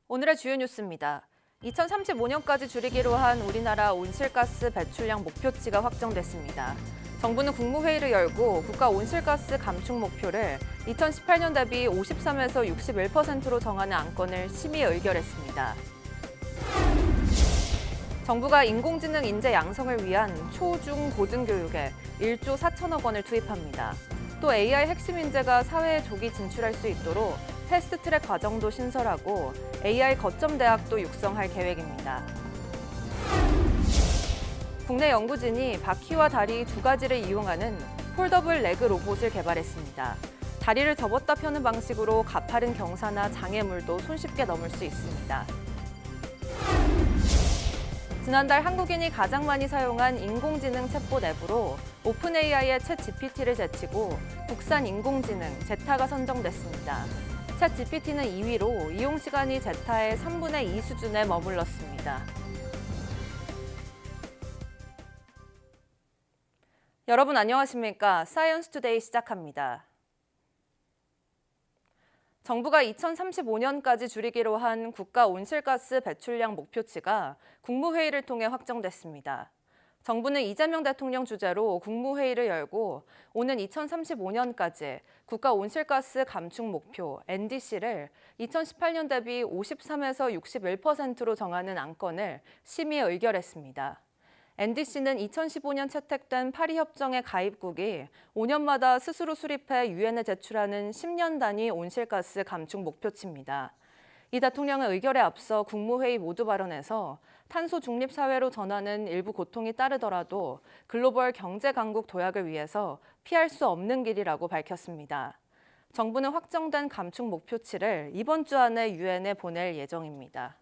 오늘의 주요 뉴스입니다. 2035년까지 줄이기로 한 우리나라 온실가스 배출량 목표치가 확정됐습니다. 정부는 국무회의를 열고 국가 온실가스 감축 목표를 2018년 대비 53에서 61%로 정하는 안건을 심의 의결했습니다. 정부가 인공지능 인재 양성을 위한 초, 중, 고등교육에 1조 4천억 원을 투입합니다. 또 AI 핵심 인재가 사회에 조기 진출할 수 있도록 패스트트랙 과정도 신설하고 AI 거점 대학도 육성할 계획입니다. 국내 연구진이 바퀴와 다리 두 가지를 이용하는 폴더블 레그 로봇을 개발했습니다. 다리를 접었다 펴는 방식으로 가파른 경사나 장애물도 손쉽게 넘을 수 있습니다. 지난달 한국인이 가장 많이 사용한 인공지능 챗봇 앱으로 오픈AI의 챗GPT를 제치고 국산 인공지능 제타가 선정됐습니다. 챗GPT는 2위로 이용 시간이 제타의 3분의 2 수준에 머물렀습니다. 여러분 안녕하십니까? 사이언스 투데이 시작합니다. 정부가 2035년까지 줄이기로 한 국가 온실가스 배출량 목표치가 국무회의를 통해 확정됐습니다. 정부는 이재명 대통령 주재로 국무회의를 열고 오는 2035년까지 국가 온실가스 감축 목표 NDC를 2018년 대비 53에서 61%로 정하는 안건을 심의 의결했습니다. NDC는 2015년 채택된 파리협정의 가입국이 5년마다 스스로 수립해 유엔에 제출하는 10년 단위 온실가스 감축 목표치입니다. 이 대통령의 의결에 앞서 국무회의 모두 발언에서 탄소 중립 사회로 전하는 일부 고통이 따르더라도 글로벌 경제 강국 도약을 위해서 피할 수 없는 길이라고 밝혔습니다. 정부는 확정된 감축 목표치를 이번 주 안에 유엔에 보낼 예정입니다.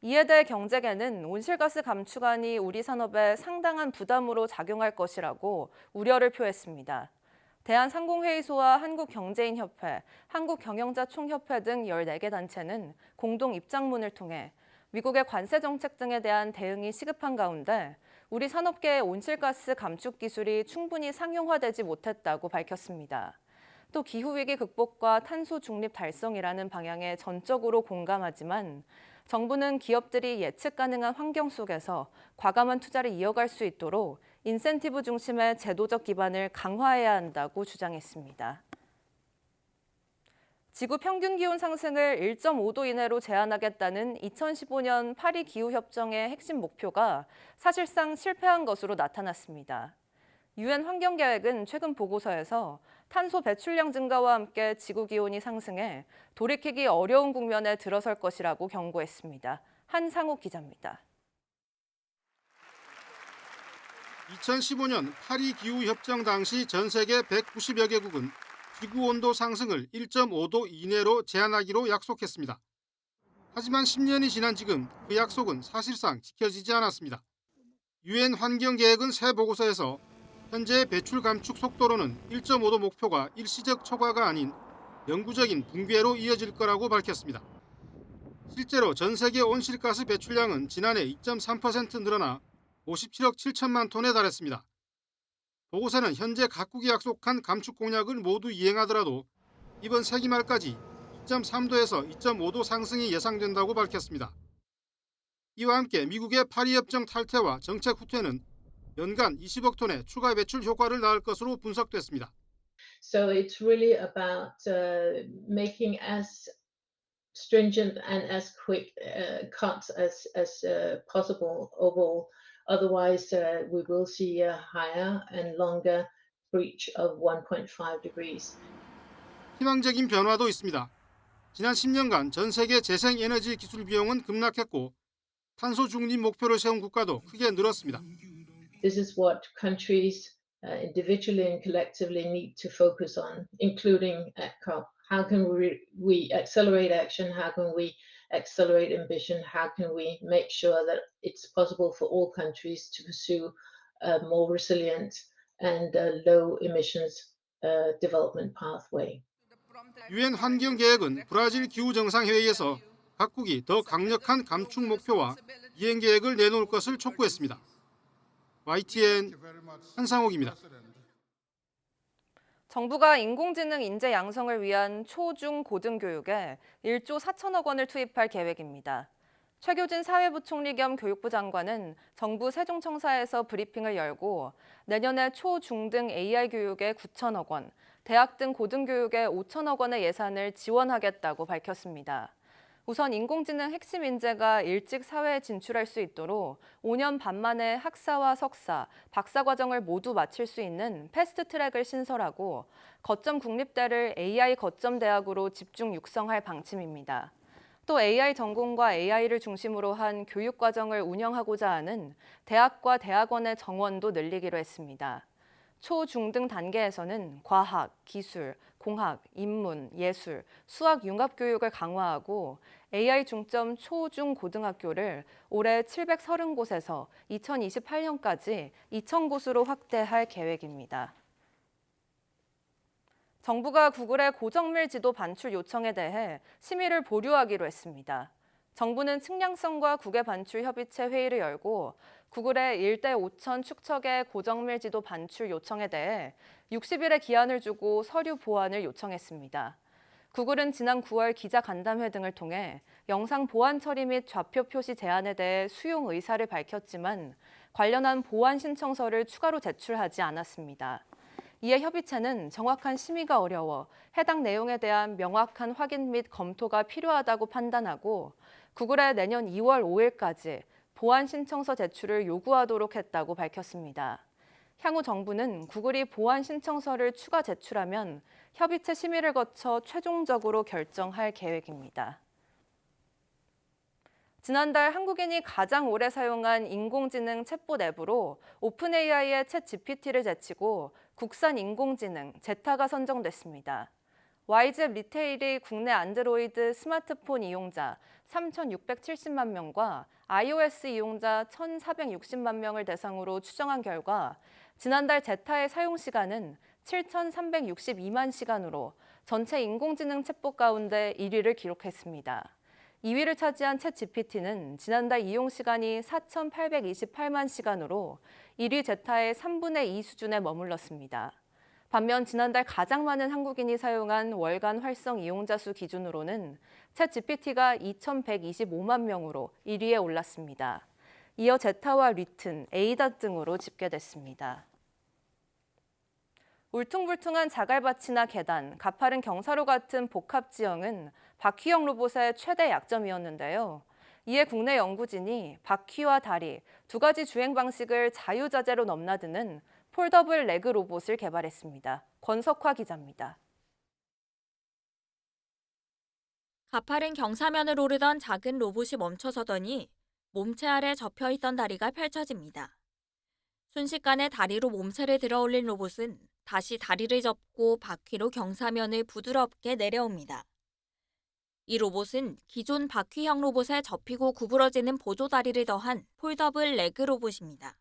이에 대해 경제계는 온실가스 감축안이 우리 산업에 상당한 부담으로 작용할 것이라고 우려를 표했습니다. 대한상공회의소와 한국경제인협회, 한국경영자총협회 등 14개 단체는 공동 입장문을 통해 미국의 관세 정책 등에 대한 대응이 시급한 가운데 우리 산업계의 온실가스 감축 기술이 충분히 상용화되지 못했다고 밝혔습니다. 또 기후위기 극복과 탄소 중립 달성이라는 방향에 전적으로 공감하지만 정부는 기업들이 예측 가능한 환경 속에서 과감한 투자를 이어갈 수 있도록 인센티브 중심의 제도적 기반을 강화해야 한다고 주장했습니다. 지구 평균 기온 상승을 1.5도 이내로 제한하겠다는 2015년 파리 기후협정의 핵심 목표가 사실상 실패한 것으로 나타났습니다. 유엔 환경계획은 최근 보고서에서 탄소 배출량 증가와 함께 지구 기온이 상승해 돌이키기 어려운 국면에 들어설 것이라고 경고했습니다. 한상욱 기자입니다. 2015년 파리 기후협정 당시 전 세계 190여 개국은 지구온도 상승을 1.5도 이내로 제한하기로 약속했습니다. 하지만 10년이 지난 지금 그 약속은 사실상 지켜지지 않았습니다. 유엔 환경계획은 새 보고서에서 현재 배출 감축 속도로는 1.5도 목표가 일시적 초과가 아닌 영구적인 붕괴로 이어질 거라고 밝혔습니다. 실제로 전 세계 온실가스 배출량은 지난해 2.3% 늘어나 57억 7천만 톤에 달했습니다. 보고서는 현재 각국이 약속한 감축 공약을 모두 이행하더라도 이번 세기 말까지 2.3도에서 2.5도 상승이 예상된다고 밝혔습니다. 이와 함께 미국의 파리협정 탈퇴와 정책 후퇴는 연간 20억 톤의 추가 배출 효과를 낳을 것으로 분석됐습니다. So it's really about making as stringent and as quick cuts as possible overall. Otherwise, we will see a higher and longer breach of 1.5 degrees. 희망적인 변화도 있습니다. 지난 10년간 전 세계 재생에너지 기술 비용은 급락했고 탄소 중립 목표를 세운 국가도 크게 늘었습니다. This is what countries individually and collectively need to focus on, including at COP. How can we accelerate action? How can we accelerate ambition? How can we make sure that it's possible for all countries to pursue a more resilient and low emissions development pathway? 유엔 환경계획은 브라질 기후정상회의에서 각국이 더 강력한 감축 목표와 이행 계획을 내놓을 것을 촉구했습니다. YTN 한상옥입니다. 정부가 인공지능 인재 양성을 위한 초, 중, 고등 교육에 1조 4천억 원을 투입할 계획입니다. 최교진 사회부총리 겸 교육부 장관은 정부 세종청사에서 브리핑을 열고 내년에 초, 중 등 AI 교육에 9천억 원, 대학 등 고등교육에 5천억 원의 예산을 지원하겠다고 밝혔습니다. 우선 인공지능 핵심 인재가 일찍 사회에 진출할 수 있도록 5년 반 만에 학사와 석사, 박사 과정을 모두 마칠 수 있는 패스트 트랙을 신설하고 거점 국립대를 AI 거점 대학으로 집중 육성할 방침입니다. 또 AI 전공과 AI를 중심으로 한 교육 과정을 운영하고자 하는 대학과 대학원의 정원도 늘리기로 했습니다. 초, 중 등 단계에서는 과학, 기술, 공학, 인문, 예술, 수학 융합 교육을 강화하고 AI 중점 초, 중, 고등학교를 올해 730곳에서 2028년까지 2,000곳으로 확대할 계획입니다. 정부가 구글의 고정밀 지도 반출 요청에 대해 심의를 보류하기로 했습니다. 정부는 측량성과 국외 반출 협의체 회의를 열고 구글의 1대 5천 축척의 고정밀 지도 반출 요청에 대해 60일의 기한을 주고 서류 보완을 요청했습니다. 구글은 지난 9월 기자간담회 등을 통해 영상 보완 처리 및 좌표 표시 제한에 대해 수용 의사를 밝혔지만 관련한 보완 신청서를 추가로 제출하지 않았습니다. 이에 협의체는 정확한 심의가 어려워 해당 내용에 대한 명확한 확인 및 검토가 필요하다고 판단하고 구글에 내년 2월 5일까지 보완 신청서 제출을 요구하도록 했다고 밝혔습니다. 향후 정부는 구글이 보완 신청서를 추가 제출하면 협의체 심의를 거쳐 최종적으로 결정할 계획입니다. 지난달 한국인이 가장 오래 사용한 인공지능 챗봇 앱으로 오픈AI의 챗GPT를 제치고 국산 인공지능 제타가 선정됐습니다. YZ 리테일이 국내 안드로이드 스마트폰 이용자 3,670만 명과 iOS 이용자 1,460만 명을 대상으로 추정한 결과 지난달 제타의 사용 시간은 7,362만 시간으로 전체 인공지능 챗봇 가운데 1위를 기록했습니다. 2위를 차지한 챗GPT는 지난달 이용 시간이 4,828만 시간으로 1위 제타의 3분의 2 수준에 머물렀습니다. 반면 지난달 가장 많은 한국인이 사용한 월간 활성 이용자 수 기준으로는 챗GPT가 2,125만 명으로 1위에 올랐습니다. 이어 제타와 리튼, 에이다 등으로 집계됐습니다. 울퉁불퉁한 자갈밭이나 계단, 가파른 경사로 같은 복합 지형은 바퀴형 로봇의 최대 약점이었는데요. 이에 국내 연구진이 바퀴와 다리 두 가지 주행 방식을 자유자재로 넘나드는 폴더블 레그 로봇을 개발했습니다. 권석화 기자입니다. 가파른 경사면을 오르던 작은 로봇이 멈춰서더니 몸체 아래 접혀있던 다리가 펼쳐집니다. 순식간에 다리로 몸체를 들어 올린 로봇은 다시 다리를 접고 바퀴로 경사면을 부드럽게 내려옵니다. 이 로봇은 기존 바퀴형 로봇에 접히고 구부러지는 보조다리를 더한 폴더블 레그 로봇입니다.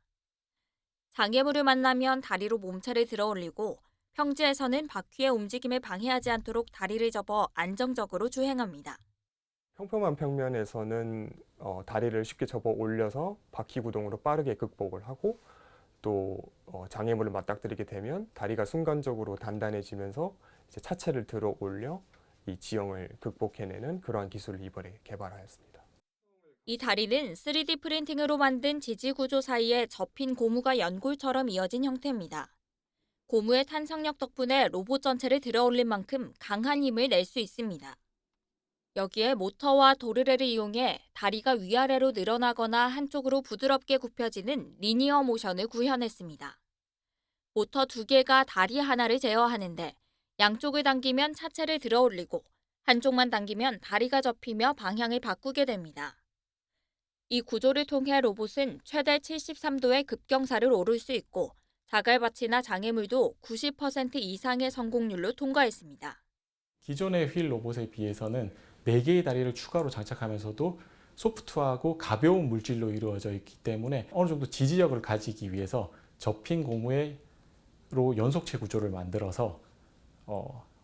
장애물을 만나면 다리로 몸체를 들어 올리고 평지에서는 바퀴의 움직임을 방해하지 않도록 다리를 접어 안정적으로 주행합니다. 평평한 평면에서는 다리를 쉽게 접어 올려서 바퀴 구동으로 빠르게 극복을 하고 또 장애물을 맞닥뜨리게 되면 다리가 순간적으로 단단해지면서 이제 차체를 들어 올려 이 지형을 극복해내는 그러한 기술을 이번에 개발하였습니다. 이 다리는 3D 프린팅으로 만든 지지 구조 사이에 접힌 고무가 연골처럼 이어진 형태입니다. 고무의 탄성력 덕분에 로봇 전체를 들어 올린 만큼 강한 힘을 낼 수 있습니다. 여기에 모터와 도르래를 이용해 다리가 위아래로 늘어나거나 한쪽으로 부드럽게 굽혀지는 리니어 모션을 구현했습니다. 모터 2개가 다리 하나를 제어하는데 양쪽을 당기면 차체를 들어 올리고 한쪽만 당기면 다리가 접히며 방향을 바꾸게 됩니다. 이 구조를 통해 로봇은 최대 73도의 급경사를 오를 수 있고 자갈밭이나 장애물도 90% 이상의 성공률로 통과했습니다. 기존의 휠 로봇에 비해서는 4개의 다리를 추가로 장착하면서도 소프트하고 가벼운 물질로 이루어져 있기 때문에 어느 정도 지지력을 가지기 위해서 접힌 고무로 연속체 구조를 만들어서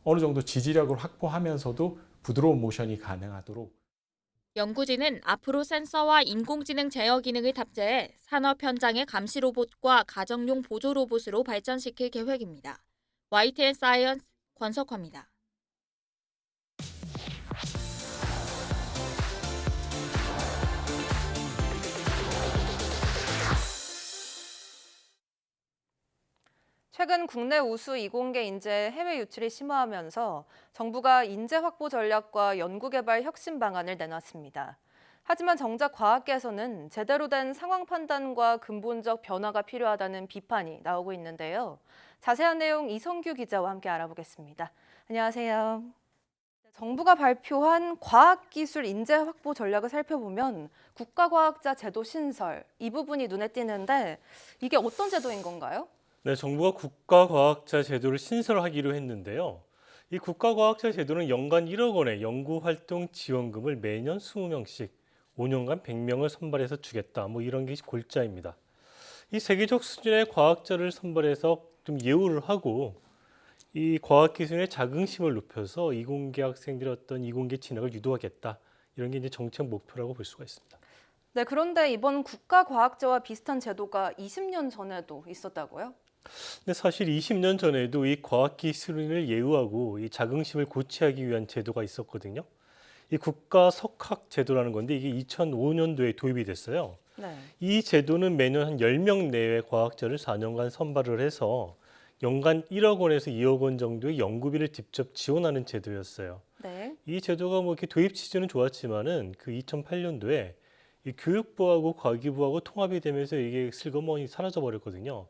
어느 정도 지지력을 확보하면서도 부드러운 모션이 가능하도록. 연구진은 앞으로 센서와 인공지능 제어 기능을 탑재해 산업 현장의 감시 로봇과 가정용 보조 로봇으로 발전시킬 계획입니다. YTN 사이언스 권석화입니다. 최근 국내 우수 이공계 인재 해외 유출이 심화하면서 정부가 인재 확보 전략과 연구개발 혁신 방안을 내놨습니다. 하지만 정작 과학계에서는 제대로 된 상황 판단과 근본적 변화가 필요하다는 비판이 나오고 있는데요. 자세한 내용 이성규 기자와 함께 알아보겠습니다. 안녕하세요. 정부가 발표한 과학기술 인재 확보 전략을 살펴보면 국가과학자 제도 신설, 이 부분이 눈에 띄는데 이게 어떤 제도인 건가요? 네, 정부가 국가과학자 제도를 신설하기로 했는데요. 이 국가과학자 제도는 연간 1억 원의 연구활동 지원금을 매년 20명씩 5년간 100명을 선발해서 주겠다. 이런 게 골자입니다. 이 세계적 수준의 과학자를 선발해서 좀 예우를 하고 이 과학기술의 자긍심을 높여서 이공계 학생들의 어떤 이공계 진학을 유도하겠다. 이런 게 이제 정책 목표라고 볼 수가 있습니다. 네, 그런데 이번 국가과학자와 비슷한 제도가 20년 전에도 있었다고요? 근데 사실 20년 전에도 이 과학기술인을 예우하고 이 자긍심을 고취하기 위한 제도가 있었거든요. 이 국가 석학 제도라는 건데 이게 2005년도에 도입이 됐어요. 네. 이 제도는 매년 한 10명 내외 과학자를 4년간 선발을 해서 연간 1억 원에서 2억 원 정도의 연구비를 직접 지원하는 제도였어요. 네. 이 제도가 이렇게 도입 취지는 좋았지만은 그 2008년도에 이 교육부하고 과기부하고 통합이 되면서 이게 슬그머니 사라져 버렸거든요.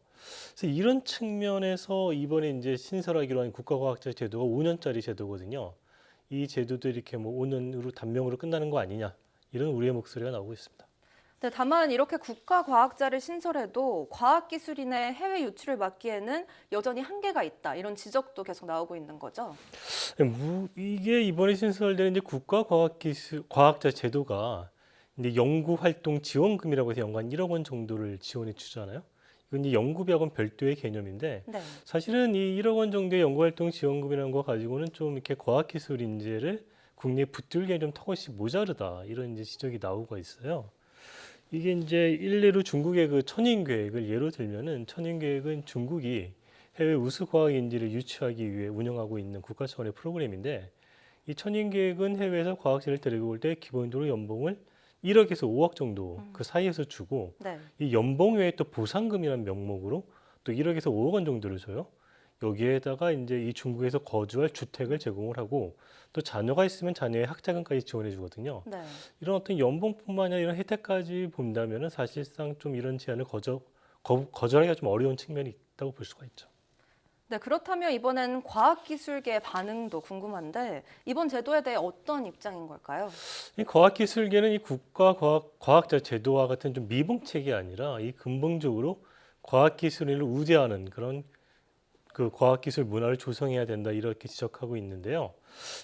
그래서 이런 측면에서 이번에 이제 신설하기로 한 국가과학자 제도가 5년짜리 제도거든요. 이 제도도 이렇게 5년으로 단명으로 끝나는 거 아니냐 이런 우려의 목소리가 나오고 있습니다. 네, 다만 이렇게 국가과학자를 신설해도 과학기술인의 해외 유출을 막기에는 여전히 한계가 있다. 이런 지적도 계속 나오고 있는 거죠. 이게 이번에 신설되는 이제 국가과학자 제도가 이제 연구활동 지원금이라고 해서 연간 1억 원 정도를 지원해 주잖아요. 이건 이제 연구비하고는 별도의 개념인데 네. 사실은 이 1억 원 정도의 연구활동 지원금이라는 거 가지고는 좀 이렇게 과학기술 인재를 국내에 붙들기에 좀 턱없이 모자르다 이런 이제 지적이 나오고 있어요. 이게 이제 일례로 중국의 그 천인 계획을 예로 들면은 천인 계획은 중국이 해외 우수 과학 인재를 유치하기 위해 운영하고 있는 국가 차원의 프로그램인데 이 천인 계획은 해외에서 과학자를 데리고 올 때 기본적으로 연봉을 1억에서 5억 정도 그 사이에서 주고 네. 이 연봉 외에 또 보상금이라는 명목으로 또 1억에서 5억 원 정도를 줘요. 여기에다가 이제 이 중국에서 거주할 주택을 제공을 하고 또 자녀가 있으면 자녀의 학자금까지 지원해 주거든요. 네. 이런 어떤 연봉뿐만 아니라 이런 혜택까지 본다면은 사실상 좀 이런 제안을 거절하기가 좀 어려운 측면이 있다고 볼 수가 있죠. 네, 그렇다면 이번엔 과학기술계의 반응도 궁금한데 이번 제도에 대해 어떤 입장인 걸까요? 이 과학기술계는 이 국가과학자 제도와 같은 좀 미봉책이 아니라 이 근본적으로 과학기술인을 우대하는 그런 그 과학기술 문화를 조성해야 된다 이렇게 지적하고 있는데요.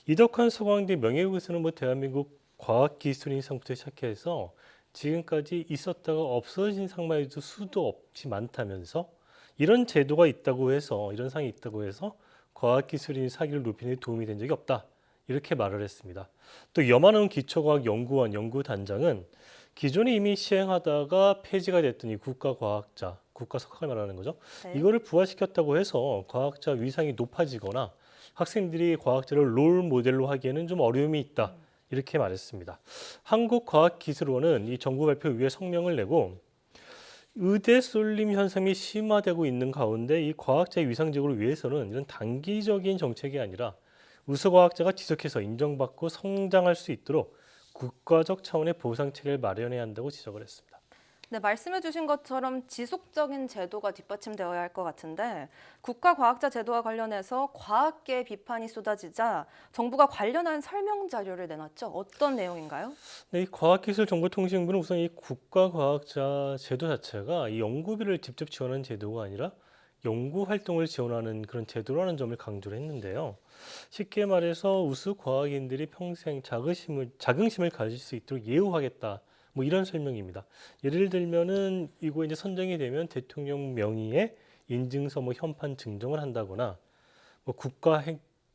이덕환 서강대 명예교수는 대한민국 과학기술인 상부터 시작해서 지금까지 있었다가 없어진 상만 해도 수도 없이 많다면서 이런 제도가 있다고 해서 이런 상이 있다고 해서 과학기술인 사기를 높이는 데 도움이 된 적이 없다 이렇게 말을 했습니다. 또 염한원 기초과학연구원 연구단장은 기존에 이미 시행하다가 폐지가 됐던 이 국가과학자, 국가석학을 말하는 거죠. 네. 이거를 부활시켰다고 해서 과학자 위상이 높아지거나 학생들이 과학자를 롤 모델로 하기에는 좀 어려움이 있다 이렇게 말했습니다. 한국과학기술원은 이 정부 발표 위에 성명을 내고 의대 쏠림 현상이 심화되고 있는 가운데 이 과학자의 위상적으로 위해서는 이런 단기적인 정책이 아니라 우수과학자가 지속해서 인정받고 성장할 수 있도록 국가적 차원의 보상 체계를 마련해야 한다고 지적을 했습니다. 네, 말씀해 주신 것처럼 지속적인 제도가 뒷받침되어야 할 것 같은데 국가과학자 제도와 관련해서 과학계 비판이 쏟아지자 정부가 관련한 설명 자료를 내놨죠. 어떤 내용인가요? 네, 이 과학기술정보통신부는 우선 이 국가과학자 제도 자체가 이 연구비를 직접 지원하는 제도가 아니라 연구활동을 지원하는 그런 제도라는 점을 강조를 했는데요. 쉽게 말해서 우수 과학인들이 평생 자긍심을 가질 수 있도록 예우하겠다. 이런 설명입니다. 예를 들면은 이거 이제 선정이 되면 대통령 명의의 인증서 현판 증정을 한다거나 국가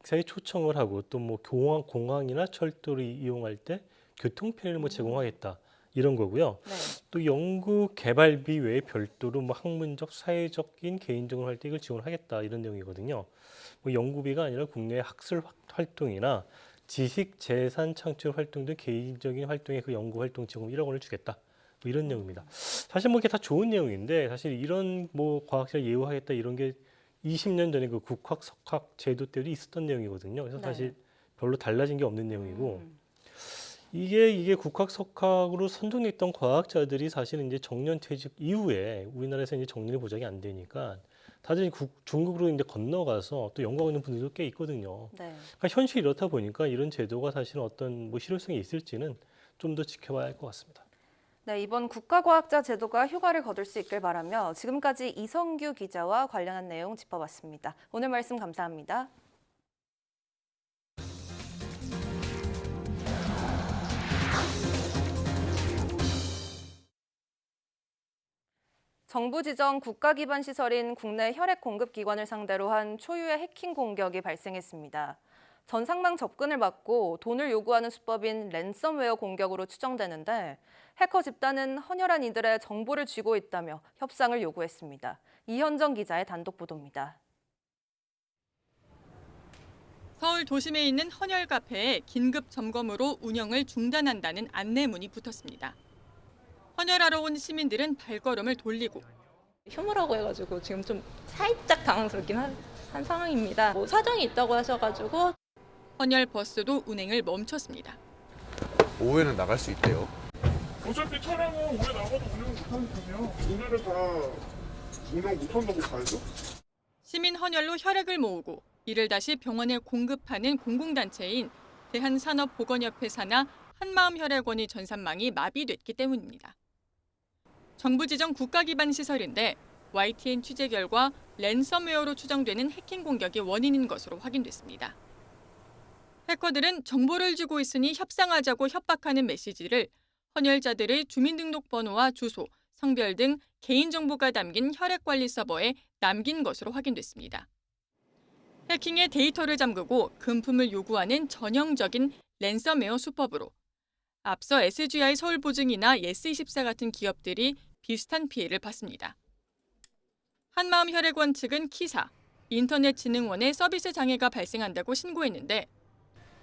사에 초청을 하고 또 뭐 공항이나 철도를 이용할 때 교통 편의를 뭐 제공하겠다 이런 거고요. 네. 또 연구 개발비 외에 별도로 뭐 학문적, 사회적인, 개인적인 활동을 지원하겠다 이런 내용이거든요. 뭐 연구비가 아니라 국내 학술 활동이나 지식 재산 창출 활동 등 개인적인 활동에 그 연구 활동 지원 1억 원을 주겠다. 뭐 이런 내용입니다. 사실 뭐 이게 다 좋은 내용인데 사실 이런 뭐 과학자 예우하겠다 이런 게 20년 전에 그 국학 석학 제도 때도 있었던 내용이거든요. 그래서 네. 사실 별로 달라진 게 없는 내용이고 이게 국학 석학으로 선정됐던 과학자들이 사실은 이제 정년 퇴직 이후에 우리나라에서 이제 정년이 보장이 안 되니까 다들 중국으로 이제 건너가서 또 연구하고 있는 분들도 꽤 있거든요. 네. 그러니까 현실이 이렇다 보니까 이런 제도가 사실은 어떤 뭐 실효성이 있을지는 좀 더 지켜봐야 할 것 같습니다. 네, 이번 국가과학자 제도가 효과를 거둘 수 있길 바라며 지금까지 이성규 기자와 관련한 내용 짚어봤습니다. 오늘 말씀 감사합니다. 정부 지정 국가 기반 시설인 국내 혈액 공급 기관을 상대로 한 초유의 해킹 공격이 발생했습니다. 전상망 접근을 막고 돈을 요구하는 수법인 랜섬웨어 공격으로 추정되는데 해커 집단은 헌혈한 이들의 정보를 쥐고 있다며 협상을 요구했습니다. 이현정 기자의 단독 보도입니다. 서울 도심에 있는 헌혈 카페에 긴급 점검으로 운영을 중단한다는 안내문이 붙었습니다. 헌혈하러 온 시민들은 발걸음을 돌리고 휴무라고 해가지고 지금 좀 살짝 당황스럽긴 한 상황입니다. 뭐 사정이 있다고 하셔가지고 헌혈 버스도 운행을 멈췄습니다. 오후에는 나갈 수 있대요. 어차피 차량은 오래 나가도 운영 못하니까요. 오늘은 다 운영 못한다고 봐야죠. 시민 헌혈로 혈액을 모으고 이를 다시 병원에 공급하는 공공단체인 대한산업보건협회 산하 한마음혈액원의 전산망이 마비됐기 때문입니다. 정부 지정 국가 기반 시설인데 YTN 취재 결과 랜섬웨어로 추정되는 해킹 공격이 원인인 것으로 확인됐습니다. 해커들은 정보를 쥐고 있으니 협상하자고 협박하는 메시지를 헌혈자들의 주민등록번호와 주소, 성별 등 개인정보가 담긴 혈액관리 서버에 남긴 것으로 확인됐습니다. 해킹의 데이터를 잠그고 금품을 요구하는 전형적인 랜섬웨어 수법으로 앞서 SGI 서울보증이나 예스24 같은 기업들이 비슷한 피해를 봤습니다. 한마음혈액원 측은 키사, 인터넷진흥원에 서비스 장애가 발생한다고 신고했는데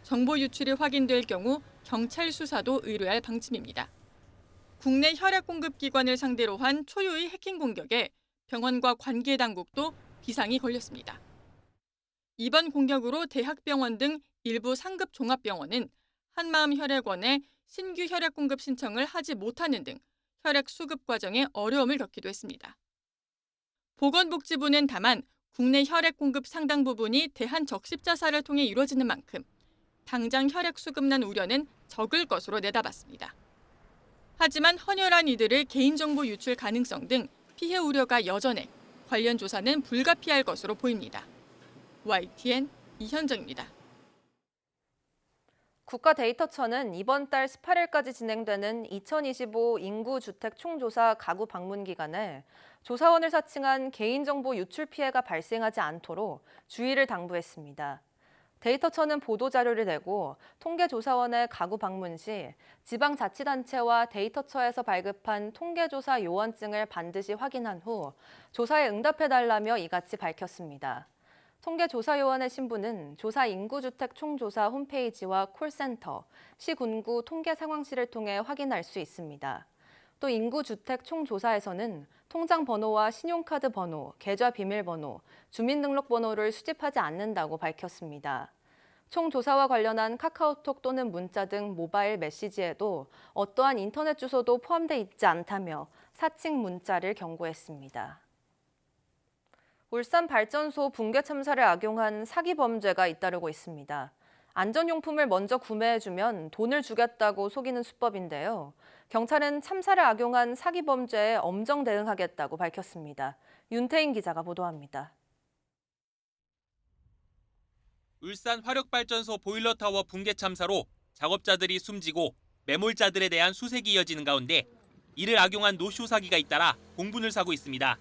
정보 유출이 확인될 경우 경찰 수사도 의뢰할 방침입니다. 국내 혈액 공급 기관을 상대로 한 초유의 해킹 공격에 병원과 관계 당국도 비상이 걸렸습니다. 이번 공격으로 대학병원 등 일부 상급 종합병원은 한마음혈액원에 신규 혈액 공급 신청을 하지 못하는 등 혈액 수급 과정에 어려움을 겪기도 했습니다. 보건복지부는 다만 국내 혈액 공급 상당 부분이 대한적십자사를 통해 이루어지는 만큼 당장 혈액 수급난 우려는 적을 것으로 내다봤습니다. 하지만 헌혈한 이들의 개인정보 유출 가능성 등 피해 우려가 여전해 관련 조사는 불가피할 것으로 보입니다. YTN 이현정입니다. 국가데이터처는 이번 달 18일까지 진행되는 2025 인구주택 총조사 가구 방문 기간에 조사원을 사칭한 개인정보 유출 피해가 발생하지 않도록 주의를 당부했습니다. 데이터처는 보도자료를 내고 통계조사원의 가구 방문 시 지방자치단체와 데이터처에서 발급한 통계조사 요원증을 반드시 확인한 후 조사에 응답해달라며 이같이 밝혔습니다. 통계조사요원의 신분은 조사 인구주택 총조사 홈페이지와 콜센터, 시군구 통계상황실을 통해 확인할 수 있습니다. 또 인구주택 총조사에서는 통장 번호와 신용카드 번호, 계좌 비밀번호, 주민등록번호를 수집하지 않는다고 밝혔습니다. 총조사와 관련한 카카오톡 또는 문자 등 모바일 메시지에도 어떠한 인터넷 주소도 포함돼 있지 않다며 사칭 문자를 경고했습니다. 울산 발전소 붕괴 참사를 악용한 사기 범죄가 잇따르고 있습니다. 안전용품을 먼저 구매해주면 돈을 주겠다고 속이는 수법인데요. 경찰은 참사를 악용한 사기 범죄에 엄정 대응하겠다고 밝혔습니다. 윤태인 기자가 보도합니다. 울산 화력발전소 보일러타워 붕괴 참사로 작업자들이 숨지고 매몰자들에 대한 수색이 이어지는 가운데 이를 악용한 노쇼 사기가 잇따라 공분을 사고 있습니다.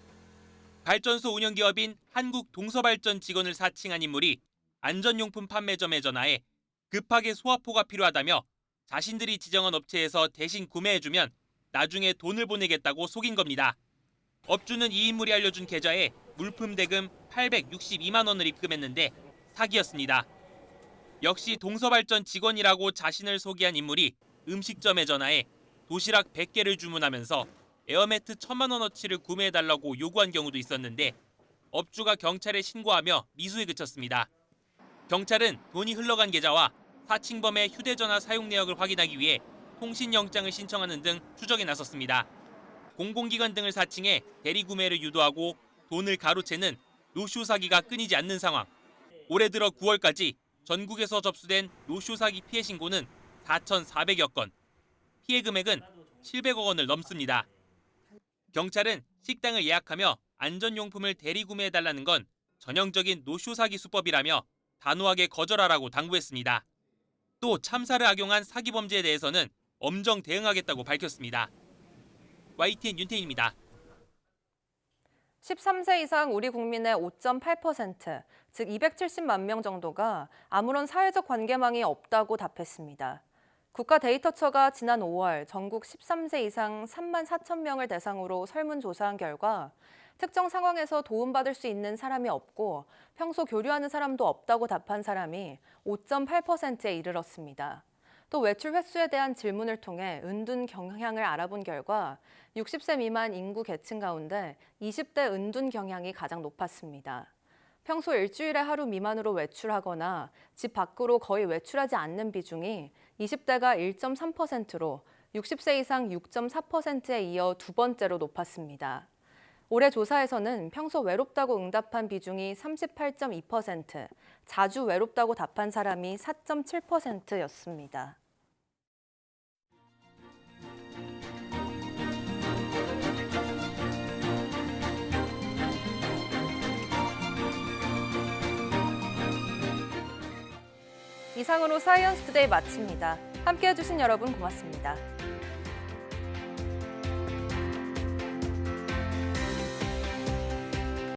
발전소 운영기업인 한국동서발전 직원을 사칭한 인물이 안전용품 판매점에 전화해 급하게 소화포가 필요하다며 자신들이 지정한 업체에서 대신 구매해주면 나중에 돈을 보내겠다고 속인 겁니다. 업주는 이 인물이 알려준 계좌에 물품 대금 862만 원을 입금했는데 사기였습니다. 역시 동서발전 직원이라고 자신을 소개한 인물이 음식점에 전화해 도시락 100개를 주문하면서 에어매트 1,000만 원어치를 구매해달라고 요구한 경우도 있었는데 업주가 경찰에 신고하며 미수에 그쳤습니다. 경찰은 돈이 흘러간 계좌와 사칭범의 휴대전화 사용 내역을 확인하기 위해 통신영장을 신청하는 등 추적에 나섰습니다. 공공기관 등을 사칭해 대리구매를 유도하고 돈을 가로채는 노쇼 사기가 끊이지 않는 상황. 올해 들어 9월까지 전국에서 접수된 노쇼 사기 피해 신고는 4,400여 건, 피해 금액은 700억 원을 넘습니다. 경찰은 식당을 예약하며 안전용품을 대리구매해달라는 건 전형적인 노쇼 사기 수법이라며 단호하게 거절하라고 당부했습니다. 또 참사를 악용한 사기 범죄에 대해서는 엄정 대응하겠다고 밝혔습니다. YTN 윤태인입니다. 13세 이상 우리 국민의 5.8%, 즉 270만 명 정도가 아무런 사회적 관계망이 없다고 답했습니다. 국가데이터처가 지난 5월 전국 13세 이상 3만 4천 명을 대상으로 설문조사한 결과 특정 상황에서 도움받을 수 있는 사람이 없고 평소 교류하는 사람도 없다고 답한 사람이 5.8%에 이르렀습니다. 또 외출 횟수에 대한 질문을 통해 은둔 경향을 알아본 결과 60세 미만 인구 계층 가운데 20대 은둔 경향이 가장 높았습니다. 평소 일주일에 하루 미만으로 외출하거나 집 밖으로 거의 외출하지 않는 비중이 20대가 1.3%로 60세 이상 6.4%에 이어 두 번째로 높았습니다. 올해 조사에서는 평소 외롭다고 응답한 비중이 38.2%, 자주 외롭다고 답한 사람이 4.7%였습니다. 이상으로 사이언스 투데이 마칩니다. 함께해 주신 여러분 고맙습니다.